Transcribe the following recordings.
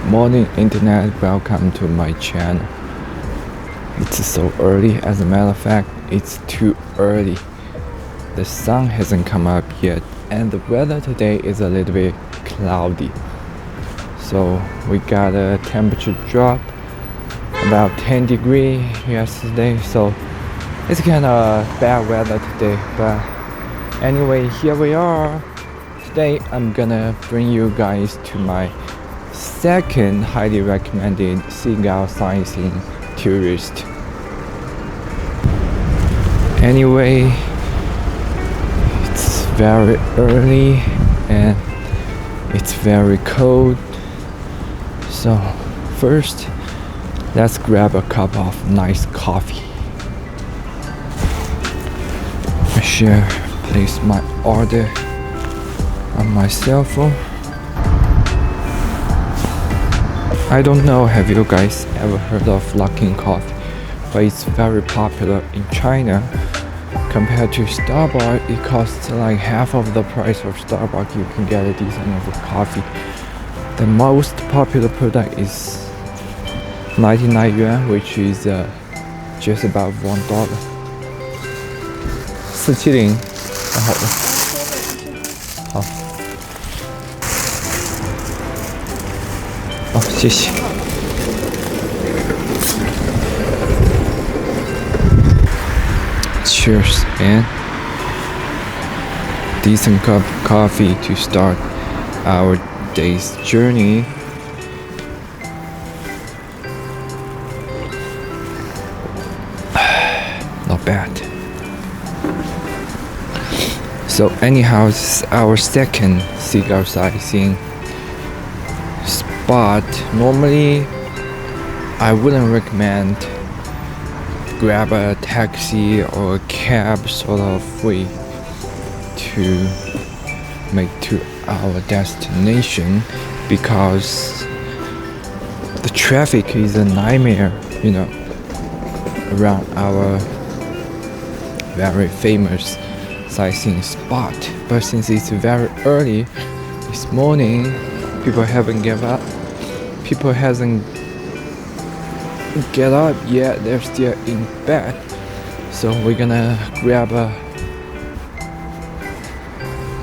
Morning internet, welcome to my channel. It's so early, as a matter of fact, it's too early. The sun hasn't come up yet and the weather today is a little bit cloudy. So we got a temperature drop about 10 degrees yesterday, so it's kind of bad weather today. But anyway, here we are. Today I'm gonna bring you guys to my second highly recommended seagull sightseeing tourist. Anyway, it's very early and it's very cold. So first, let's grab a cup of nice coffee. I shall place my order on my cell phone. I don't know, have you guys ever heard of Luckin Coffee? But it's very popular in China. Compared to Starbucks, it costs like half of the price of Starbucks. You can get a decent of coffee. The most popular product is 99 yuan, which is just about $1. 470，好的，好。好，谢谢。Cheers, man. Decent cup of coffee to start our day's journey. Not bad. So anyhow, this is our second seagull sightseeing spot. Normally, I wouldn't recommend grab a taxi or a cab sort of way to make to our destination because the traffic is a nightmare, you know, around our very famous sightseeing spot. But since it's very early this morning, people haven't given up. People hasn't get up yet. They're still in bed. So we're gonna grab a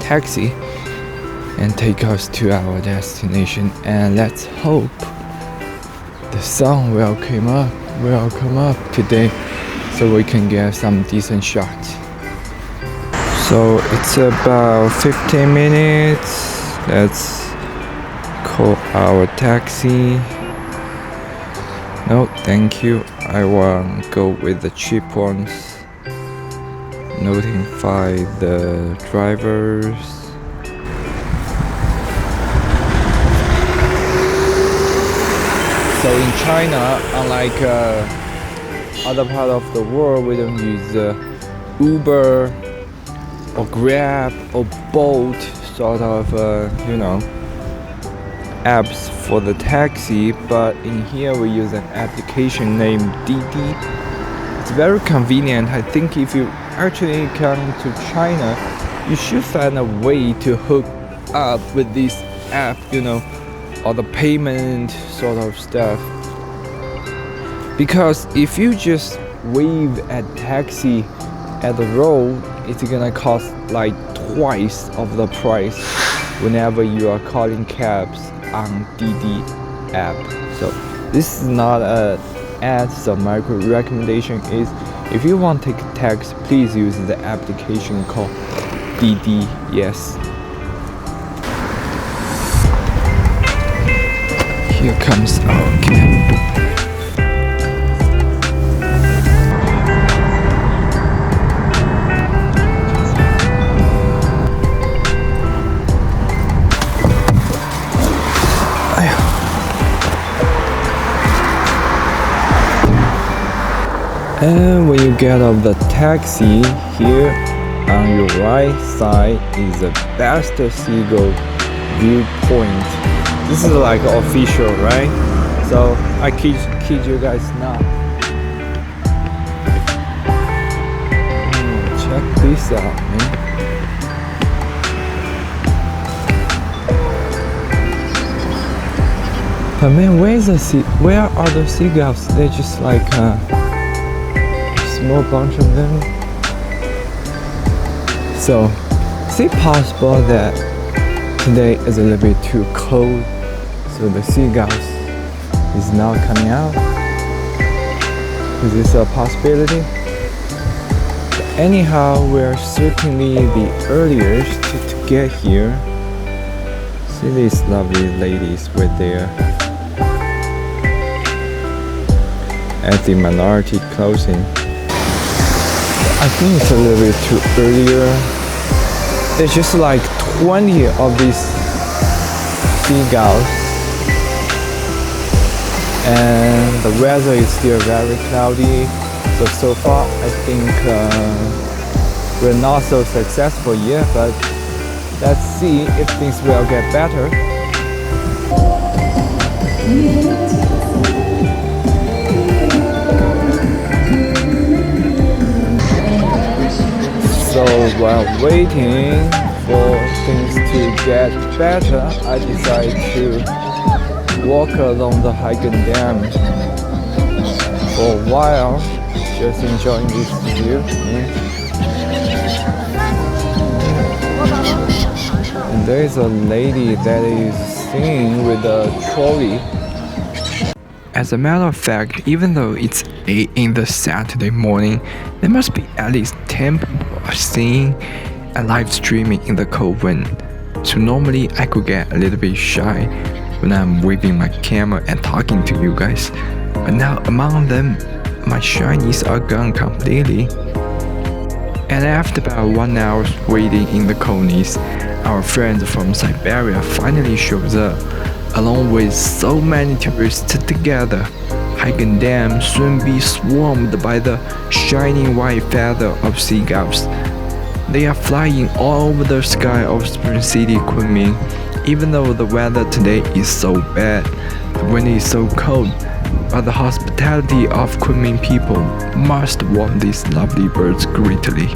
taxi and take us to our destination. And let's hope the sun will come up today, so we can get some decent shots. So it's about 15 minutes. Let's call our taxi. No, thank you. I want to go with the cheap ones. Notify the drivers. So in China, unlike other part of the world, we don't use Uber or Grab or Bolt sort of, apps for the taxi, but in here we use an application named Didi. It's very convenient. I think if you actually come to China, you should find a way to hook up with this app, or the payment sort of stuff. Because if you just wave at taxi at the road, it's gonna cost like twice of the price whenever you are calling cabs on Didi app. So this is not an ad, so my recommendation is if you want to take a taxi, please use the application called Didi. Yes. Here comes our cab. And when you get off the taxi here, On your right side is the best seagull viewpoint. This is like official, right? So I kid you guys not. Check this out, man. But man, where are the seagulls? They're just like a small bunch of them. So, is it possible that today is a little bit too cold, so the seagulls is not coming out? Is this a possibility? But anyhow, we're certainly the earliest to get here. See these lovely ladies right there at the minority closing. I think it's a little bit too earlier. There's just like 20 of these seagulls, and the weather is still very cloudy. So far I think we're not so successful yet, but let's see if things will get better. So while waiting for things to get better, I decided to walk along the Seagull Dam for a while, just enjoying this view. And there is a lady that is singing with a trolley. As a matter of fact, even though it's 8 in the Saturday morning, there must be at least 10 people are singing and live streaming in the cold wind. So normally I could get a little bit shy when I'm waving my camera and talking to you guys. But now among them, my shyness are gone completely. And after about 1 hour waiting in the coldness, our friends from Siberia finally shows up, along with so many tourists together. Seagull Dam soon be swarmed by the shining white feather of seagulls. They are flying all over the sky of Spring City, Kunming. Even though the weather today is so bad, the wind is so cold, but the hospitality of Kunming people must warm these lovely birds greatly.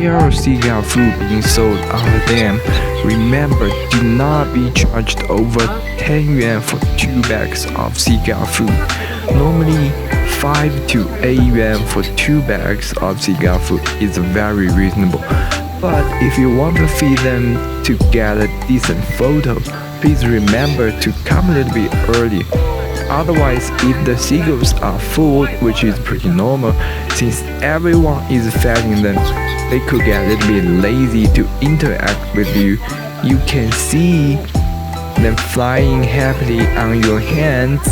There are seagull food being sold on the dam. Remember, do not be charged over 10 yuan for 2 bags of seagull food. Normally, 5 to 8 yuan for 2 bags of seagull food is very reasonable. But if you want to feed them to get a decent photo, please remember to come a little bit early. Otherwise, if the seagulls are full, which is pretty normal, since everyone is feeding them, they could get a little bit lazy to interact with you. You can see them flying happily on your hands,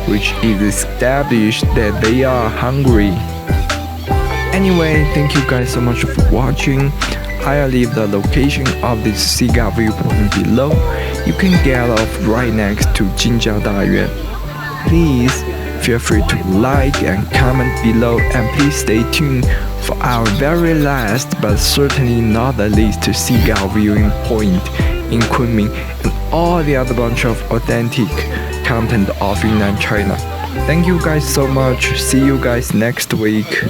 which is established that they are hungry. Anyway, thank you guys so much for watching. I'll leave the location of this seagull viewpoint below. You can get off right next to Jinjiao Dayuan. Please feel free to like and comment below, and please stay tuned for our very last but certainly not the least seagull viewing point in Kunming and all the other bunch of authentic content of Yunnan, China. Thank you guys so much. See you guys next week.